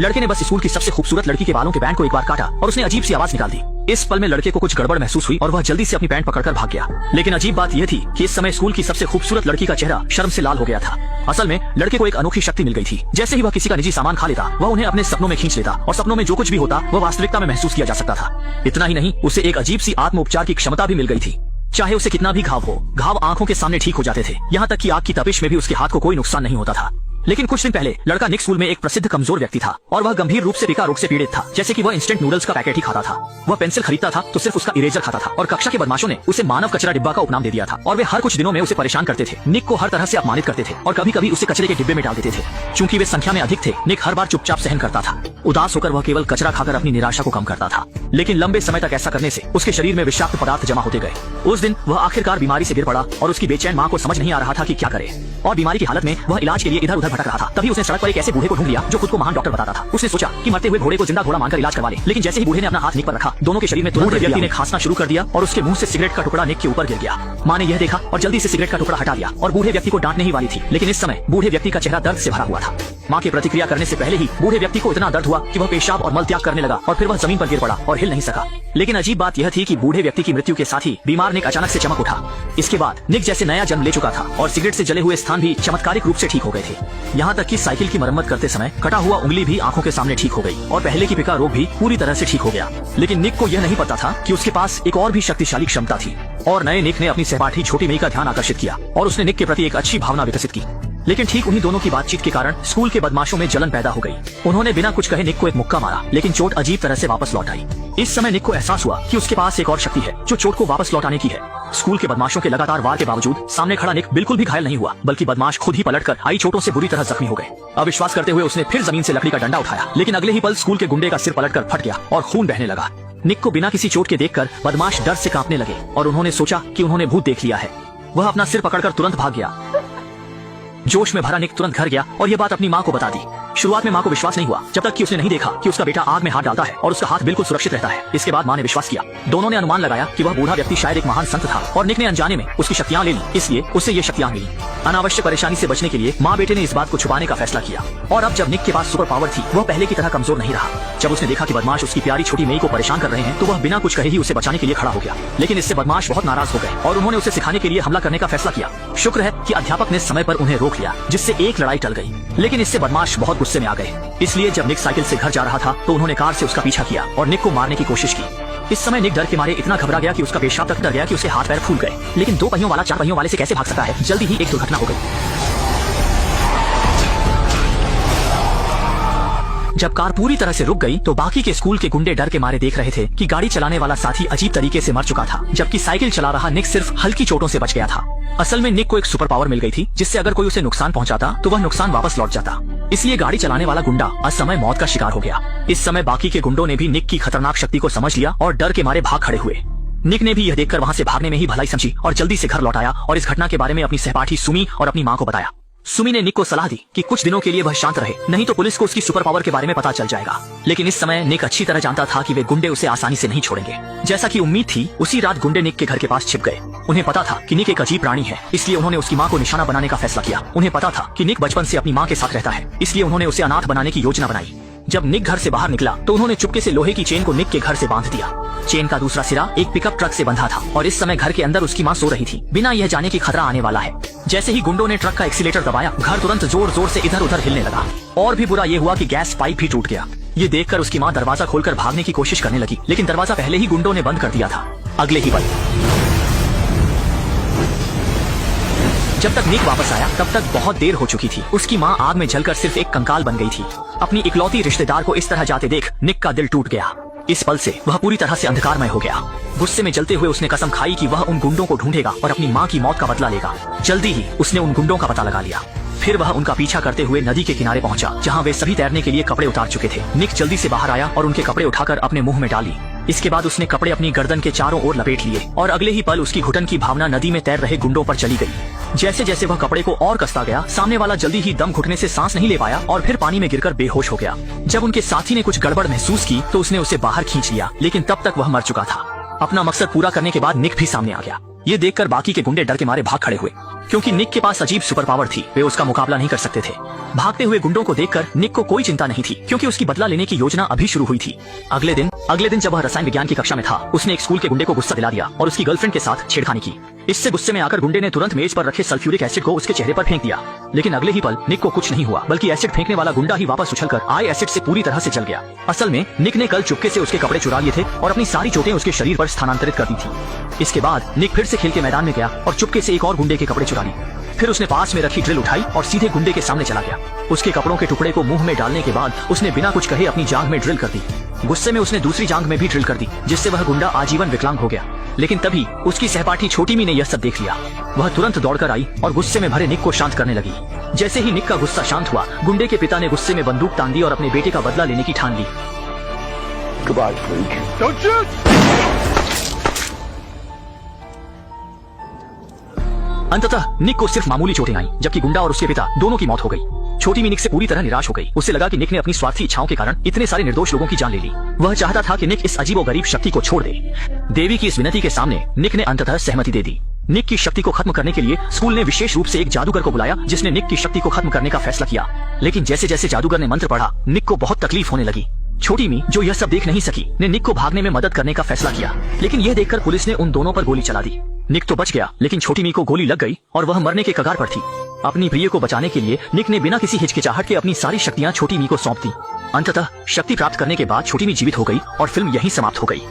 लड़के ने बस स्कूल की सबसे खूबसूरत लड़की के बालों के बैंड को एक बार काटा और उसने अजीब सी आवाज निकाल दी। इस पल में लड़के को कुछ गड़बड़ महसूस हुई और वह जल्दी से अपनी पैंट पकड़कर भाग गया। लेकिन अजीब बात यह थी कि इस समय स्कूल की सबसे खूबसूरत लड़की का चेहरा शर्म से लाल हो गया था। असल में लड़के को एक अनोखी शक्ति मिल गई थी। जैसे ही वह किसी का निजी सामान खा लेता, वह उन्हें अपने सपनों में खींच लेता और सपनों में जो कुछ भी होता वह वास्तविकता में महसूस किया जा सकता था। इतना ही नहीं, उसे एक अजीब सी आत्म उपचार की क्षमता भी मिल गई थी। चाहे उसे कितना भी घाव हो, घाव आंखों के सामने ठीक हो जाते थे। यहाँ तक कि आग की तपिश में भी उसके हाथ को कोई नुकसान नहीं होता था। लेकिन कुछ दिन पहले लड़का निक स्कूल में एक प्रसिद्ध कमजोर व्यक्ति था और वह गंभीर रूप से पिका रोग से पीड़ित था। जैसे कि वह इंस्टेंट नूडल्स का पैकेट ही खाता था। वह पेंसिल खरीदता था तो सिर्फ उसका इरेजर खाता था और कक्षा के बदमाशों ने उसे मानव कचरा डिब्बा का उपनाम दे दिया था और वे हर कुछ दिनों में उसे परेशान करते थे। निक को हर तरह से अपमानित करते थे और कभी कभी उसे कचरे के डिब्बे में डाल देते थे। चूंकि वे संख्या में अधिक थे, निक हर बार चुपचाप सहन करता था। उदास होकर वह केवल कचरा खाकर अपनी निराशा को कम करता था। लेकिन लंबे समय तक ऐसा करने से उसके शरीर में विषाक्त पदार्थ जमा होते गए। उस दिन वह आखिरकार बीमारी से गिर पड़ा और उसकी बेचैन माँ को समझ नहीं आ रहा था कि क्या करे। और बीमारी की हालत में वह इलाज के लिए इधर उधर भटक रहा था। तभी उसने सड़क पर एक ऐसे बूढ़े को ढूंढ लिया जो खुद को महान डॉक्टर बताता था। उसने सोचा कि मरते हुए घोड़े को जिंदा घोड़ा मानकर इलाज करवा ले। लेकिन जैसे ही बूढ़े ने अपना हाथ निक पर रखा, दोनों के शरीर में तुरंत व्यक्ति ने खांसना शुरू कर दिया और उसके मुंह से सिगरेट का टुकड़ा निक के ऊपर गिर गया। माँ ने यह देखा और जल्दी से सिगरेट का टुकड़ा हटा दिया और बूढ़े व्यक्ति को डांटने ही वाली थी। लेकिन इस समय बूढ़े व्यक्ति का चेहरा दर्द से भरा हुआ था। माँ की प्रतिक्रिया करने से पहले ही बूढ़े व्यक्ति को इतना दर्द हुआ कि वह पेशाब और मल त्याग करने लगा और फिर वह जमीन पर गिर पड़ा और हिल नहीं सका। लेकिन अजीब बात यह थी कि बूढ़े व्यक्ति की मृत्यु के साथ ही बीमार निक अचानक से चमक उठा। इसके बाद निक जैसे नया जन्म ले चुका था और सिगरेट से जले हुए स्थान भी चमत्कारिक रूप से ठीक हो गए थे। यहाँ तक कि साइकिल की मरम्मत करते समय कटा हुआ उंगली भी आंखों के सामने ठीक हो गई और पहले की पिका रोग भी पूरी तरह से ठीक हो गया। लेकिन निक को यह नहीं पता था कि उसके पास एक और भी शक्तिशाली क्षमता थी। और नए निक ने अपनी सहपाठी छोटी मई का ध्यान आकर्षित किया और उसने निक के प्रति एक अच्छी भावना विकसित की। लेकिन ठीक उन्हीं दोनों की बातचीत के कारण स्कूल के बदमाशों में जलन पैदा हो गई। उन्होंने बिना कुछ कहे निक को एक मुक्का मारा, लेकिन चोट अजीब तरह से वापस लौट आई। इस समय निक को एहसास हुआ कि उसके पास एक और शक्ति है जो चोट को वापस लौटाने की है। स्कूल के बदमाशों के लगातार वार के बावजूद सामने खड़ा निक बिल्कुल भी घायल नहीं हुआ, बल्कि बदमाश खुद ही पलटकर आई चोटों से बुरी तरह जख्मी हो गए। अविश्वास करते हुए उसने फिर जमीन से लकड़ी का डंडा उठाया, लेकिन अगले ही पल स्कूल के गुंडे का सिर पलटकर फट गया और खून बहने लगा। निक को बिना किसी चोट के देखकर बदमाश डर से कांपने लगे और उन्होंने सोचा कि उन्होंने भूत देख लिया है। वह अपना सिर पकड़कर तुरंत भाग गया। जोश में भरा निक तुरंत घर गया और यह बात अपनी माँ को बता दी। शुरुआत में माँ को विश्वास नहीं हुआ जब तक कि उसने नहीं देखा कि उसका बेटा आग में हाथ डालता है और उसका हाथ बिल्कुल सुरक्षित रहता है। इसके बाद माँ ने विश्वास किया। दोनों ने अनुमान लगाया कि वह बूढ़ा व्यक्ति शायद एक महान संत था और निक ने अनजाने में उसकी शक्तियाँ ले ली, इसलिए उसे ये शक्तियाँ मिली। अनावश्यक परेशानी से बचने के लिए माँ बेटे ने इस बात को छुपाने का फैसला किया। और अब जब निक के पास सुपर पावर थी, वह पहले की तरह कमजोर नहीं रहा। जब उसने देखा कि बदमाश उसकी प्यारी छोटी मई को परेशान कर रहे हैं, तो वह बिना कुछ कहे ही उसे बचाने के लिए खड़ा हो गया। लेकिन इससे बदमाश बहुत नाराज हो गए और उन्होंने उसे सिखाने के लिए हमला करने का फैसला किया। शुक्र है कि अध्यापक ने समय पर उन्हें रोक लिया, जिससे एक लड़ाई टल गई। लेकिन इससे बदमाश बहुत गुस्से में आ गए। इसलिए जब निक साइकिल से घर जा रहा था तो उन्होंने कार से उसका पीछा किया और निक को मारने की कोशिश की। इस समय निक डर के मारे इतना घबरा गया कि उसका पेशाब तक डर गया कि उसके हाथ पैर फूल गए। लेकिन 2 पहियों वाला 4 पहियों वाले से कैसे भाग सकता है। जल्दी ही एक दुर्घटना हो गई। जब कार पूरी तरह से रुक गई तो बाकी के स्कूल के गुंडे डर के मारे देख रहे थे कि गाड़ी चलाने वाला साथी अजीब तरीके से मर चुका था, जबकि साइकिल चला रहा निक सिर्फ हल्की चोटों से बच गया था। असल में निक को एक सुपर पावर मिल गई थी, जिससे अगर कोई उसे नुकसान पहुंचाता तो वह नुकसान वापस लौट जाता। इसलिए गाड़ी चलाने वाला गुंडा असमय मौत का शिकार हो गया। इस समय बाकी के गुंडों ने भी निक की खतरनाक शक्ति को समझ लिया और डर के मारे भाग खड़े हुए। निक ने भी यह देखकर वहाँ से भागने में ही भलाई समझी और जल्दी से घर लौट आया और इस घटना के बारे में अपनी सहपाठी सुमी और अपनी माँ को बताया। सुमी ने निक को सलाह दी कि कुछ दिनों के लिए वह शांत रहे, नहीं तो पुलिस को उसकी सुपर पावर के बारे में पता चल जाएगा। लेकिन इस समय निक अच्छी तरह जानता था कि वे गुंडे उसे आसानी से नहीं छोड़ेंगे। जैसा कि उम्मीद थी, उसी रात गुंडे निक के घर के पास छिप गए। उन्हें पता था कि निक एक अजीब प्राणी है, इसलिए उन्होंने उसकी माँ को निशाना बनाने का फैसला किया। उन्हें पता था कि निक बचपन से अपनी माँ के साथ रहता है, इसलिए उन्होंने उसे अनाथ बनाने की योजना बनाई। जब निक घर से बाहर निकला तो उन्होंने चुपके से लोहे की चेन को निक के घर से बांध दिया। चेन का दूसरा सिरा एक पिकअप ट्रक से बंधा था और इस समय घर के अंदर उसकी माँ सो रही थी, बिना यह जाने कि खतरा आने वाला है। जैसे ही गुंडों ने ट्रक का एक्सीलेटर दबाया, घर तुरंत जोर जोर से इधर उधर हिलने लगा। और भी बुरा ये हुआ कि गैस पाइप भी टूट गया। ये देखकर उसकी माँ दरवाजा खोलकर भागने की कोशिश करने लगी, लेकिन दरवाजा पहले ही गुंडों ने बंद कर दिया था। अगले ही पल जब तक निक वापस आया तब तक बहुत देर हो चुकी थी। उसकी माँ आग में जलकर सिर्फ एक कंकाल बन गई थी। अपनी इकलौती रिश्तेदार को इस तरह जाते देख निक का दिल टूट गया। इस पल से वह पूरी तरह से अंधकारमय हो गया। गुस्से में जलते हुए उसने कसम खाई कि वह उन गुंडों को ढूंढेगा और अपनी माँ की मौत का बदला लेगा। जल्दी ही उसने उन गुंडों का पता लगा लिया। फिर वह उनका पीछा करते हुए नदी के किनारे पहुंचा, जहां वे सभी तैरने के लिए कपड़े उतार चुके थे। निक जल्दी से बाहर आया और उनके कपड़े उठाकर अपने मुंह में डाली। इसके बाद उसने कपड़े अपनी गर्दन के चारों ओर लपेट लिए और अगले ही पल उसकी घुटन की भावना नदी में तैर रहे गुंडों पर चली गई। जैसे जैसे वह कपड़े को और कसता गया, सामने वाला जल्दी ही दम घुटने से सांस नहीं ले पाया और फिर पानी में गिरकर बेहोश हो गया। जब उनके साथी ने कुछ गड़बड़ महसूस की तो उसने उसे बाहर खींच लिया, लेकिन तब तक वह मर चुका था। अपना मकसद पूरा करने के बाद निक भी सामने आ गया। ये देखकर बाकी के गुंडे डर के मारे भाग खड़े हुए। क्योंकि निक के पास अजीब सुपर पावर थी, वे उसका मुकाबला नहीं कर सकते थे। भागते हुए गुंडों को देखकर निक को कोई चिंता नहीं थी, क्योंकि उसकी बदला लेने की योजना अभी शुरू हुई थी। अगले दिन जब वह रसायन विज्ञान की कक्षा में था, उसने एक स्कूल के गुंडे को गुस्सा दिला दिया और उसकी गर्लफ्रेंड के साथ छेड़खानी की। इससे गुस्से में आकर गुंडे ने तुरंत मेज पर रखे सल्फ्यूरिक एसिड को उसके चेहरे पर फेंक दिया। लेकिन अगले ही पल निक को कुछ नहीं हुआ, बल्कि एसिड फेंकने वाला गुंडा ही वापस उछलकर आए एसिड से पूरी तरह से जल गया। असल में निक ने कल चुपके से उसके कपड़े चुरा लिए थे और अपनी सारी चोटें उसके शरीर पर स्थानांतरित कर दी थी। इसके बाद निक फिर से खेल के मैदान में गया और चुपके से एक और गुंडे के कपड़े चुरा लिए। फिर उसने पास में रखी ड्रिल उठाई और सीधे गुंडे के सामने चला गया। उसके कपड़ों के टुकड़े को मुंह में डालने के बाद उसने बिना कुछ कहे अपनी जांघ में ड्रिल कर दी। गुस्से में उसने दूसरी जांघ में भी ड्रिल कर दी, जिससे वह गुंडा आजीवन विकलांग हो गया। लेकिन तभी उसकी सहपाठी छोटी मी ने यह सब देख लिया। वह तुरंत दौड़कर आई और गुस्से में भरे निक को शांत करने लगी। जैसे ही निक का गुस्सा शांत हुआ, गुंडे के पिता ने गुस्से में बंदूक तान दी और अपने बेटे का बदला लेने की ठान ली। Goodbye, freak. Don't shoot! अंततः निक को सिर्फ मामूली चोटें आईं, जबकि गुंडा और उसके पिता दोनों की मौत हो गई। छोटी मी निक से पूरी तरह निराश हो गई। उसे लगा कि निक ने अपनी स्वार्थी इच्छाओं के कारण इतने सारे निर्दोष लोगों की जान ले ली। वह चाहता था कि निक इस अजीबोगरीब शक्ति को छोड़ दे। देवी की इस विनती के सामने निक ने अंततः सहमति दे दी। निक की शक्ति को खत्म करने के लिए स्कूल ने विशेष रूप से एक जादूगर को बुलाया, जिसने निक की शक्ति को खत्म करने का फैसला किया। लेकिन जैसे जैसे जादूगर ने मंत्र पढ़ा, निक को बहुत तकलीफ होने लगी। छोटी मी, जो यह सब देख नहीं सकी, ने निक को भागने में मदद करने का फैसला किया। लेकिन यह देखकर पुलिस ने उन दोनों पर गोली चला दी। निक तो बच गया, लेकिन छोटी मी को गोली लग गई और वह मरने के कगार पर थी। अपनी प्रिय को बचाने के लिए निक ने बिना किसी हिचकिचाहट के अपनी सारी शक्तियां छोटी मी को सौंप दी। अंततः शक्ति प्राप्त करने के बाद छोटी मी जीवित हो गई और फिल्म यहीं समाप्त हो गई।